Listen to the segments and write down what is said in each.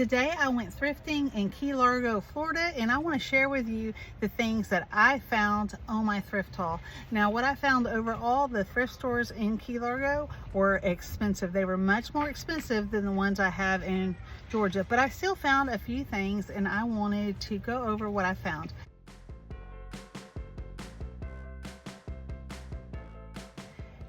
Today I went thrifting in Key Largo, Florida, and I want to share with you the things that I found on my thrift haul. Now, what I found overall, the thrift stores in Key Largo were expensive. They were much more expensive than the ones I have in Georgia, but I still found a few things and I wanted to go over what I found.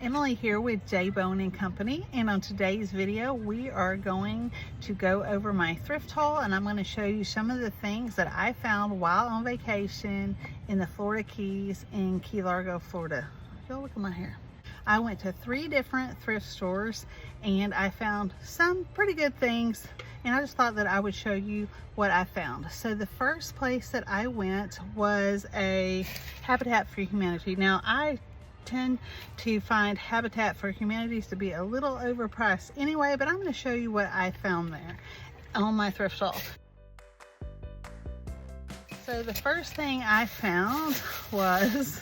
Emily here with J-Bone & Company, and on today's video we are going to go over my thrift haul, and I'm going to show you some of the things that I found while on vacation in the Florida Keys in Key Largo, Florida. Y'all look at my hair. I went to 3 different thrift stores and I found some pretty good things, and I just thought that I would show you what I found. So the first place that I went was a Habitat for Humanity. Now, I tend to find Habitat for Humanities to be a little overpriced anyway, but I'm going to show you what I found there on my thrift haul. So the first thing I found was,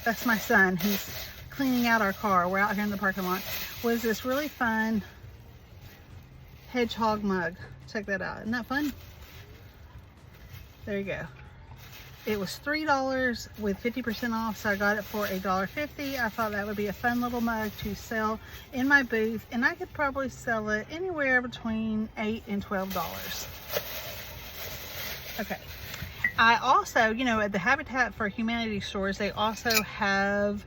that's my son, he's cleaning out our car, we're out here in the parking lot, was this really fun hedgehog mug. Check that out, isn't that fun? There you go. It was $3 with 50% off, so I got it for $1.50. I thought that would be a fun little mug to sell in my booth, and I could probably sell it anywhere between $8 and $12. Okay. I also, you know, at the Habitat for Humanity stores, they also have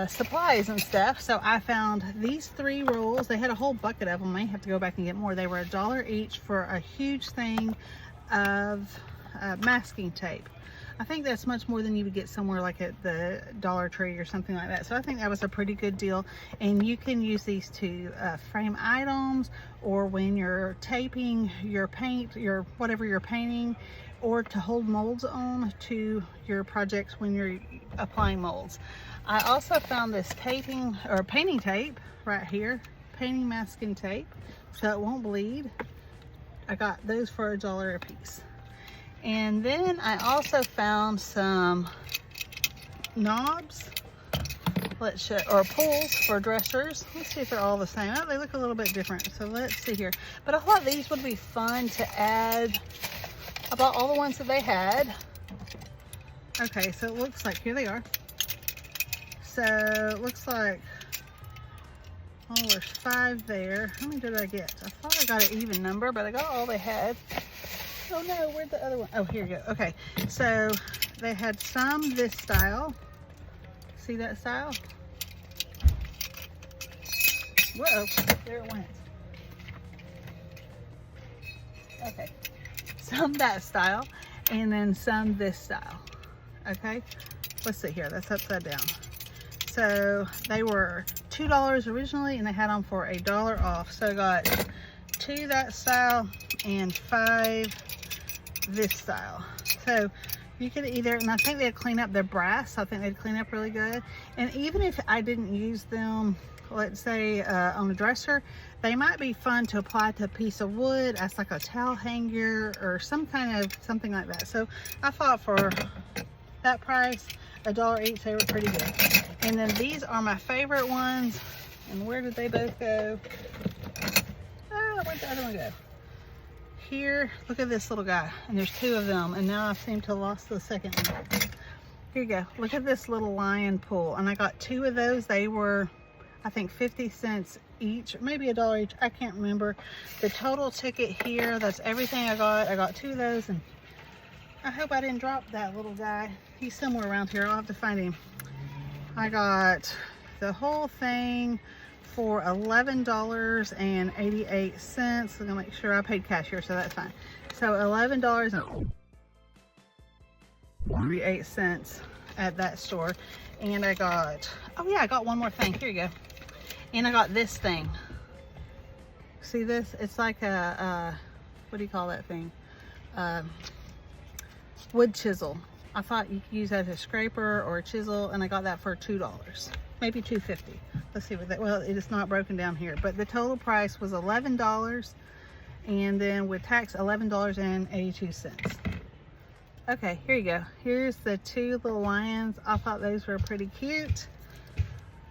supplies and stuff. So I found these 3 rolls. They had a whole bucket of them. I may have to go back and get more. They were $1 each for a huge thing of masking tape. I think that's much more than you would get somewhere like at the Dollar Tree or something like that. So I think that was a pretty good deal. And you can use these to frame items, or when you're taping your paint, your whatever you're painting, or to hold molds on to your projects when you're applying molds. I also found this taping or painting tape right here, painting masking tape, so it won't bleed. I got those for $1 a piece. And then I also found some knobs, or pulls for dressers. Let's see if they're all the same. Oh, they look a little bit different, so let's see here. But I thought these would be fun to add. I bought all the ones that they had. Okay, so it looks like, here they are. So it looks like, oh, there's 5 there. How many did I get? I thought I got an even number, but I got all they had. Oh no, where'd the other one? Oh, here you go. Okay, so they had some this style. See that style? Whoa, there it went. Okay, some that style, and then some this style. Okay, let's see here. That's upside down. So they were $2 originally, and they had them for $1 off. So I got 2 that style and 5 this style. So you could either, and I think they'd clean up their brass. I think they'd clean up really good. And even if I didn't use them, let's say on a dresser, they might be fun to apply to a piece of wood as like a towel hanger or some kind of something like that. So I thought for that price, $1 each, they were pretty good. And then these are my favorite ones. And where did they both go? Oh, where'd the other one go? Here, look at this little guy, and there's 2 of them, and now I seem to have lost the second one. Here you go. Look at this little lion pull, and I got 2 of those. They were, I think, 50 cents each, maybe $1 each. I can't remember. The total ticket here, that's everything I got. I got 2 of those, and I hope I didn't drop that little guy. He's somewhere around here. I'll have to find him. I got the whole thing for $11.88. I'm gonna make sure I paid cash here, so that's fine. So $11.88 at that store. And I got, oh yeah, I got one more thing. Here you go. And I got this thing. See this? It's like a what do you call that thing? Wood chisel. I thought you could use that as a scraper or a chisel, and I got that for $2. Maybe $2.50. Let's see what that, well, it is not broken down here, but the total price was $11, and then with tax, $11.82. Okay, here you go. Here's the 2 little lions. I thought those were pretty cute.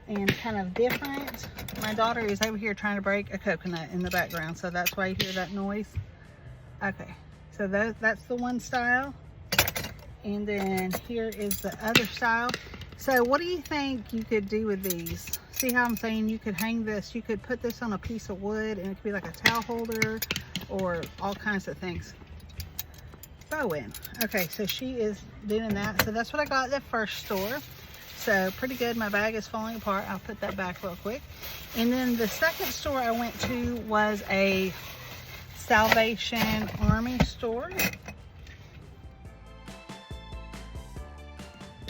and kind of different. My daughter is over here trying to break a coconut in the background, so that's why you hear that noise. Okay, so that's the one style. And then here is the other style. So what do you think you could do with these? See how I'm saying you could hang this, you could put this on a piece of wood and it could be like a towel holder or all kinds of things. Bowen. Okay, so she is doing that. So that's what I got at the first store. So pretty good. My bag is falling apart. I'll put that back real quick. And then the second store I went to was a Salvation Army store.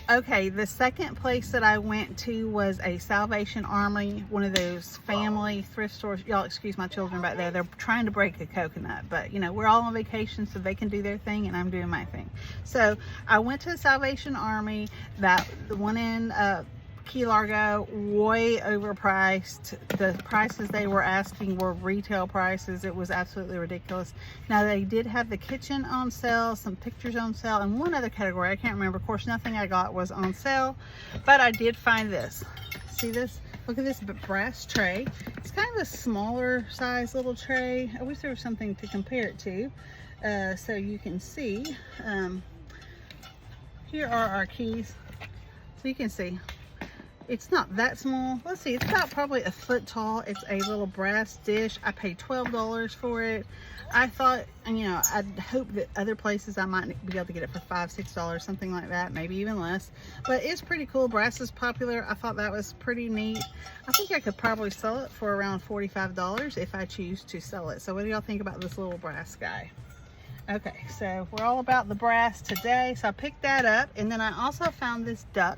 Okay, the second place that I went to was a Salvation Army, one of those family thrift stores. Y'all excuse my children back there. They're trying to break a coconut, but you know, we're all on vacation, so they can do their thing and I'm doing my thing. So I went to Salvation Army, the one in Key Largo, way overpriced. The prices they were asking were retail prices. It was absolutely ridiculous. Now they did have the kitchen on sale, some pictures on sale, and one other category I can't remember. Of course, nothing I got was on sale, but I did find this. See this? Look at this brass tray. It's kind of a smaller size little tray. I wish there was something to compare it to, so you can see. Here are our keys, so you can see. It's not that small. Let's see, it's about probably a foot tall. It's a little brass dish. I paid $12 for it. I thought, you know, I'd hope that other places I might be able to get it for $5, $6, something like that, maybe even less. But it's pretty cool. Brass is popular. I thought that was pretty neat. I think I could probably sell it for around $45 if I choose to sell it. So what do y'all think about this little brass guy? Okay, so we're all about the brass today. So I picked that up, and then I also found this duck.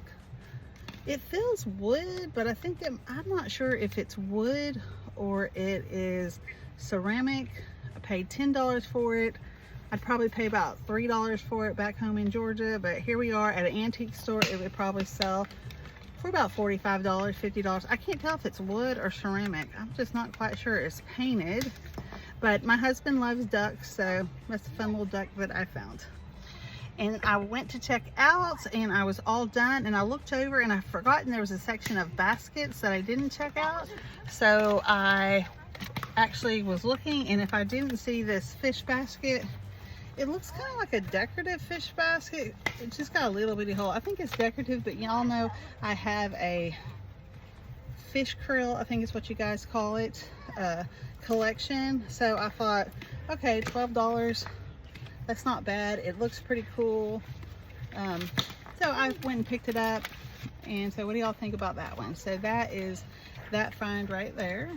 It feels wood, but I think I'm not sure if it's wood or it is ceramic. I paid $10 for it. I'd probably pay about $3 for it back home in Georgia, but here we are at an antique store. It would probably sell for about $45, $50. I can't tell if it's wood or ceramic. I'm just not quite sure. It's painted, but my husband loves ducks, so that's a fun little duck that I found. And I went to check out and I was all done, and I looked over and I've forgotten there was a section of baskets that I didn't check out. So I actually was looking, and if I didn't see this fish basket, it looks kind of like a decorative fish basket. It's just got a little bitty hole. I think it's decorative, but y'all know I have a fish krill, I think is what you guys call it, collection. So I thought, okay, $12. That's not bad. It looks pretty cool. So I went and picked it up. And so what do y'all think about that one? So that is that find right there.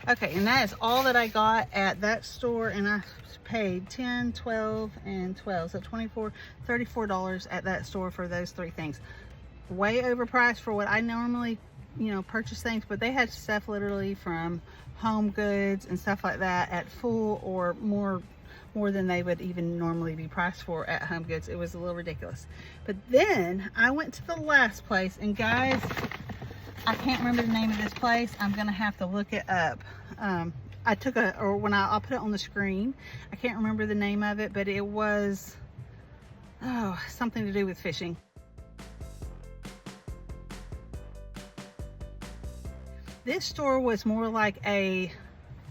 Okay, and that is all that I got at that store, and I paid $10, $12, and $12. So $34 at that store for those three things. Way overpriced for what I normally, you know, purchase things, but they had stuff literally from Home Goods and stuff like that at full or more than they would even normally be priced for at Home Goods. It was a little ridiculous. But then I went to the last place, and guys, I can't remember the name of this place. I'm gonna have to look it up. I took I'll put it on the screen. I can't remember the name of it, but it was something to do with fishing. This store was more like a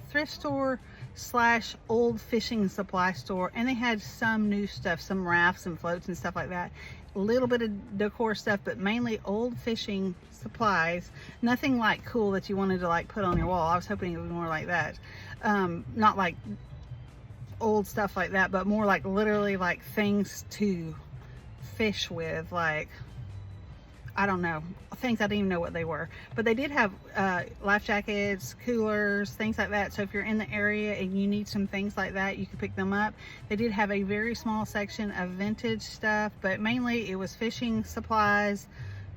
thrift store slash old fishing supply store, and they had some new stuff, some rafts and floats and stuff like that. A little bit of decor stuff, but mainly old fishing supplies. Nothing like cool that you wanted to like put on your wall. I was hoping it would be more like that. Not like old stuff like that, but more like literally like things to fish with, like, I don't know, things I didn't even know what they were. But they did have life jackets, coolers, things like that. So if you're in the area and you need some things like that, you can pick them up. They did have a very small section of vintage stuff, but mainly it was fishing supplies,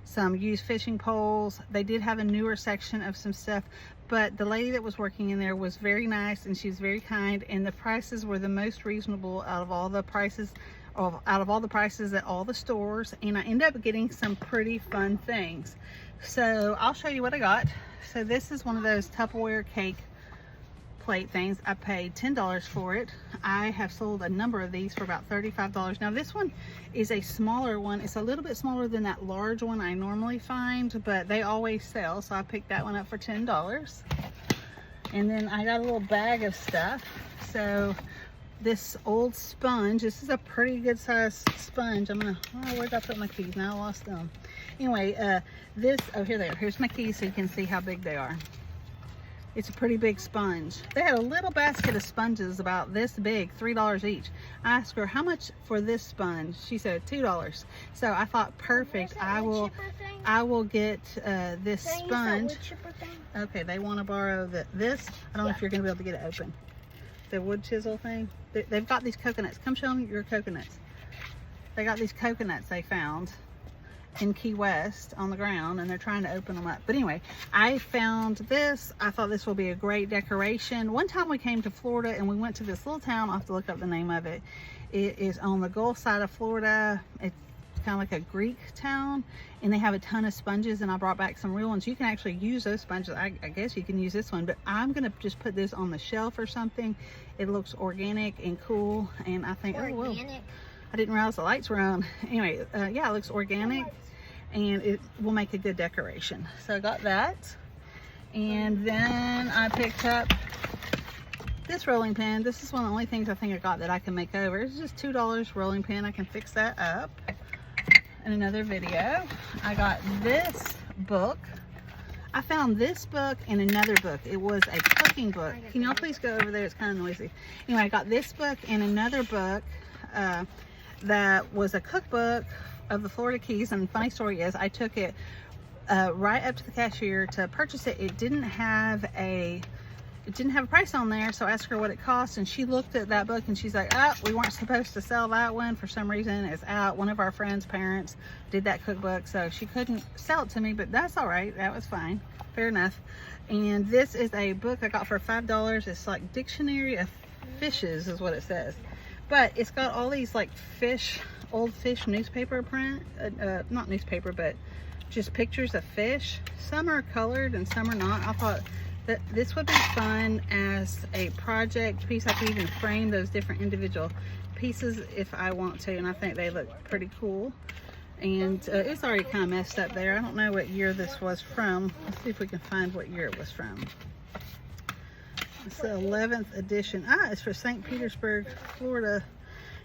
some used fishing poles. They did have a newer section of some stuff, but the lady that was working in there was very nice, and she was very kind, and the prices were the most reasonable out of all the prices at all the stores, and I ended up getting some pretty fun things. So I'll show you what I got. So this is one of those Tupperware cake plate things. I paid $10 for it. I have sold a number of these for about $35. Now this one is a smaller one. It's a little bit smaller than that large one I normally find, but they always sell, so I picked that one up for $10. And then I got a little bag of stuff. So this old sponge, this is a pretty good size sponge. I'm gonna, oh, where'd I put my keys? Now I lost them. Anyway, this, oh, here they are. Here's my keys so you can see how big they are. It's a pretty big sponge. They had a little basket of sponges about this big, $3 each. I asked her how much for this sponge. She said $2. So I thought, perfect. I will get this sponge. Okay, they want to borrow this. I don't know if you're gonna be able to get it open. The wood chisel thing. They've got these coconuts. Come show them your coconuts. They got these coconuts they found in Key West on the ground, and they're trying to open them up. But anyway, I found this. I thought this will be a great decoration. One time we came to Florida and we went to this little town. I'll have to look up the name of it. It is on the Gulf side of Florida. It's kind of like a Greek town, and they have a ton of sponges, and I brought back some real ones. You can actually use those sponges. I guess you can use this one, but I'm gonna just put this on the shelf or something. It looks organic and cool, and I think, organic. Oh, well, I didn't realize the lights were on. Anyway, yeah, it looks organic, and it will make a good decoration. So I got that, and then I picked up this rolling pin. This is one of the only things I think I got that I can make over. It's just $2 rolling pin. I can fix that up. In another video, I got this book. I found this book and another book. It was a cooking book. Can y'all please go over there? It's kind of noisy. Anyway, I got this book and another book that was a cookbook of the Florida Keys. And the funny story is, I took it right up to the cashier to purchase it. It didn't have a price on there, so I asked her what it cost, and she looked at that book and she's like, oh, we weren't supposed to sell that one. For some reason, it's out. One of our friends' parents did that cookbook, so she couldn't sell it to me, but that's all right. That was fine. Fair enough. And this is a book I got for $5. It's like Dictionary of Fishes is what it says. But it's got all these like old fish newspaper print, not newspaper, but just pictures of fish. Some are colored and some are not. I thought that this would be fun as a project piece. I could even frame those different individual pieces if I want to, and I think they look pretty cool. And it's already kind of messed up there. I don't know what year this was from. Let's see if we can find what year it was from. It's the 11th edition. Ah, it's for St. Petersburg, Florida.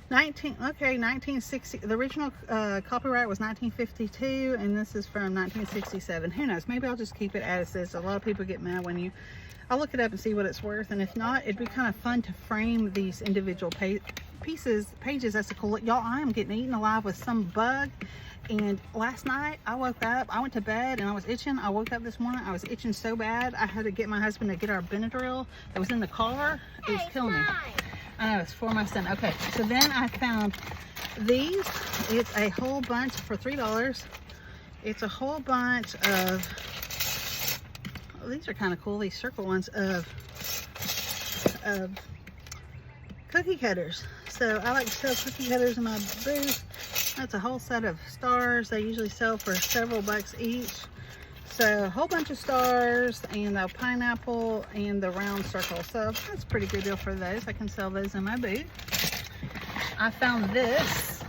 1960. The original copyright was 1952, and this is from 1967. Who knows? Maybe I'll just keep it as is. A lot of people get mad when you. I'll look it up and see what it's worth, and if not, it'd be kind of fun to frame these individual pages. That's a cool. Y'all, I am getting eaten alive with some bug. And last night I woke up, I went to bed and I was itching. I woke up this morning, I was itching so bad. I had to get my husband to get our Benadryl that was in the car. It was killing me. I know, it's for my son. Okay, so then I found these. It's a whole bunch for $3. It's a whole bunch of, oh, these are kind of cool, these circle ones of cookie cutters. So I like to sell cookie cutters in my booth. That's a whole set of stars. They usually sell for several bucks each. So a whole bunch of stars and a pineapple and the round circle. So that's a pretty good deal for those. I can sell those in my booth. I found this.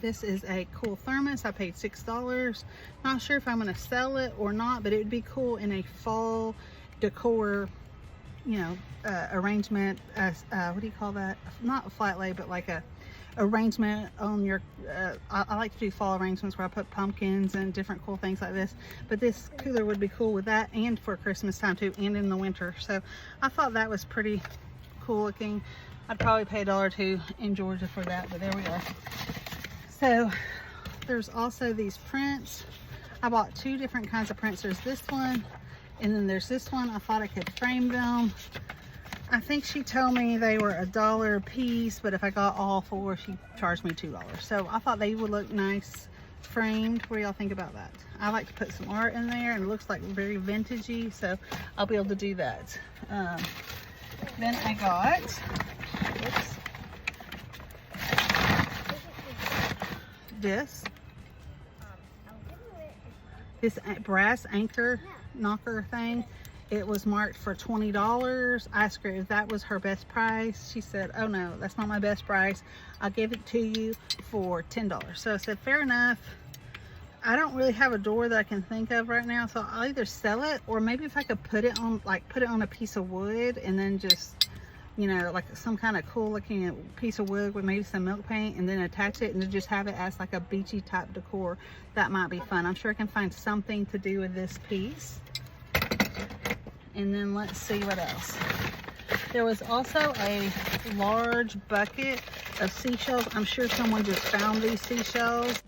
This is a cool thermos. I paid $6. Not sure if I'm going to sell it or not, but it would be cool in a fall decor, you know, arrangement. What do you call that? Not a flat lay, but like a arrangement on your I like to do fall arrangements where I put pumpkins and different cool things like this, but this cooler would be cool with that, and for Christmas time too, and in the winter. So I thought that was pretty cool looking. I'd probably pay $1 or $2 in Georgia for that, but there we are. So there's also these prints. I bought two different kinds of prints. There's this one, and then there's this one. I thought I could frame them. I think she told me they were $1 a piece, but if I got all four, she charged me $2. So I thought they would look nice framed. What do y'all think about that? I like to put some art in there, and it looks like very vintagey, so I'll be able to do that. Then I got, oops, this brass anchor knocker thing. it was marked for $20. I asked her if that was her best price. She said, oh no, that's not my best price. I'll give it to you for $10. So I said, fair enough. I don't really have a door that I can think of right now, so I'll either sell it, or maybe if I could put it on, like put it on a piece of wood and then just, you know, like some kind of cool looking piece of wood with maybe some milk paint, and then attach it and just have it as like a beachy type decor. That might be fun. I'm sure I can find something to do with this piece. And then let's see what else. There was also a large bucket of seashells. I'm sure someone just found these seashells.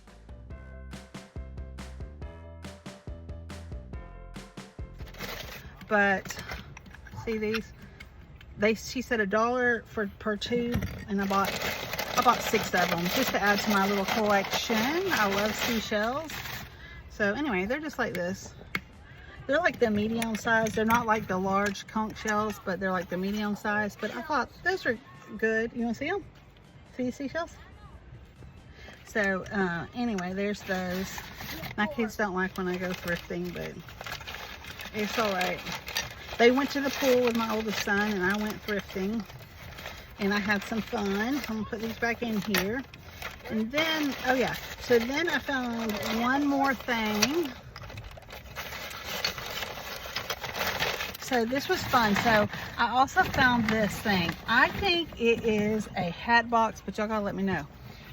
But see these? She said $1 per tube, and I bought 6 of them just to add to my little collection. I love seashells. So anyway, they're just like this. They're like the medium size. They're not like the large conch shells, but they're like the medium size. But I thought those are good. You want to see them? See the seashells? So anyway, there's those. My kids don't like when I go thrifting, but it's all right. They went to the pool with my oldest son, and I went thrifting, and I had some fun. I'm gonna put these back in here. And then, oh yeah, so then I found one more thing. So this was fun. So I also found this thing. I think it is a hat box, but y'all gotta let me know.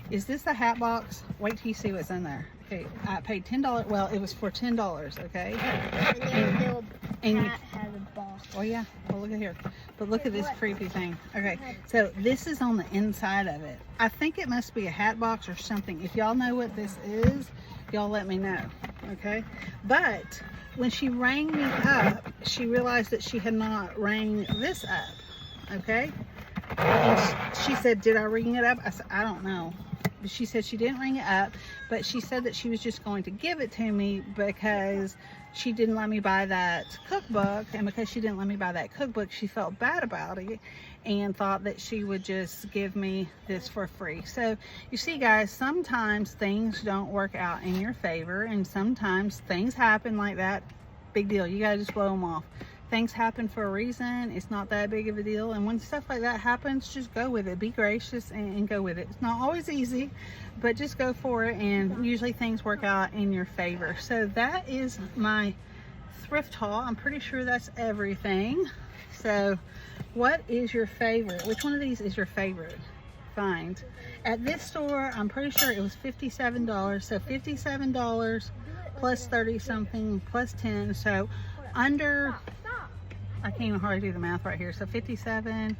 Is this a hat box? Wait till you see what's in there. Okay, I paid $10. Well, it was for $10, okay? And the hat has a box. Oh yeah, well look at here. But look at this creepy thing. Okay, so this is on the inside of it. I think it must be a hat box or something. If y'all know what this is, y'all let me know, okay? But when she rang me up, she realized that she had not rang this up, okay? And she said, did I ring it up? I said, I don't know. She said she didn't ring it up, but she said that she was just going to give it to me because she didn't let me buy that cookbook, and because she didn't let me buy that cookbook, she felt bad about it and thought that she would just give me this for free. So you see guys, sometimes things don't work out in your favor, and sometimes things happen like that. Big deal, you gotta just blow them off. Things happen for a reason. It's not that big of a deal, and when stuff like that happens, just go with it. Be gracious and go with it. It's not always easy, but just go for it, and usually things work out in your favor. So that is my thrift haul. I'm pretty sure that's everything. So what is your favorite? Which one of these is your favorite find? At this store, I'm pretty sure it was $57. So $57 plus 30 something plus 10, so under, I can't even hardly do the math right here. So 57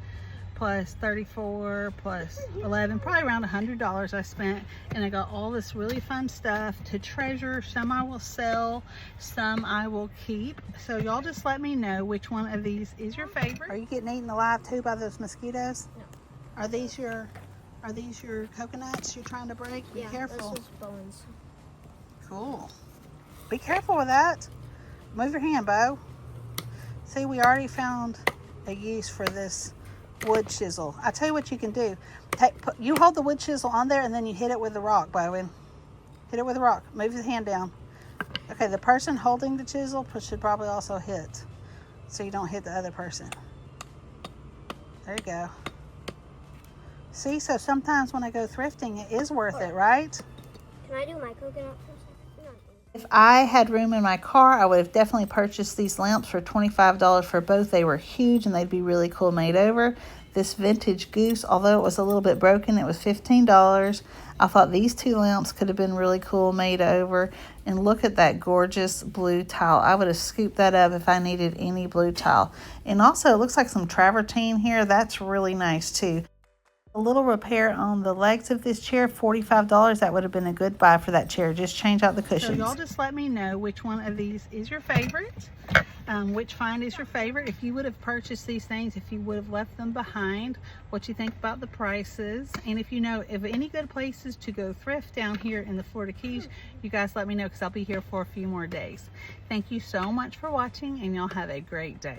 plus 34 plus 11, probably around $100 I spent, and I got all this really fun stuff to treasure. Some I will sell, some I will keep. So y'all just let me know which one of these is your favorite. Are you getting eaten alive too by those mosquitoes? No. Are these your coconuts you're trying to break? Be careful. This is bones. Cool. Be careful with that. Move your hand, Bo. See, we already found a use for this wood chisel. I tell you what you can do. You hold the wood chisel on there, and then you hit it with the rock, Bowen. Hit it with the rock. Move your hand down. Okay, the person holding the chisel should probably also hit, so you don't hit the other person. There you go. See, so sometimes when I go thrifting, it is worth it, right? Can I do my coconut first? If I had room in my car, I would have definitely purchased these lamps for $25 for both. They were huge, and they'd be really cool made over. This vintage goose, although it was a little bit broken, it was $15. I thought these two lamps could have been really cool made over. And look at that gorgeous blue tile. I would have scooped that up if I needed any blue tile. And also, it looks like some travertine here. That's really nice too. A little repair on the legs of this chair, $45. That would have been a good buy for that chair. Just change out the cushions. So y'all just let me know which one of these is your favorite. Which find is your favorite. If you would have purchased these things, if you would have left them behind, what you think about the prices. And if you know of any good places to go thrift down here in the Florida Keys, you guys let me know, because I'll be here for a few more days. Thank you so much for watching, and y'all have a great day.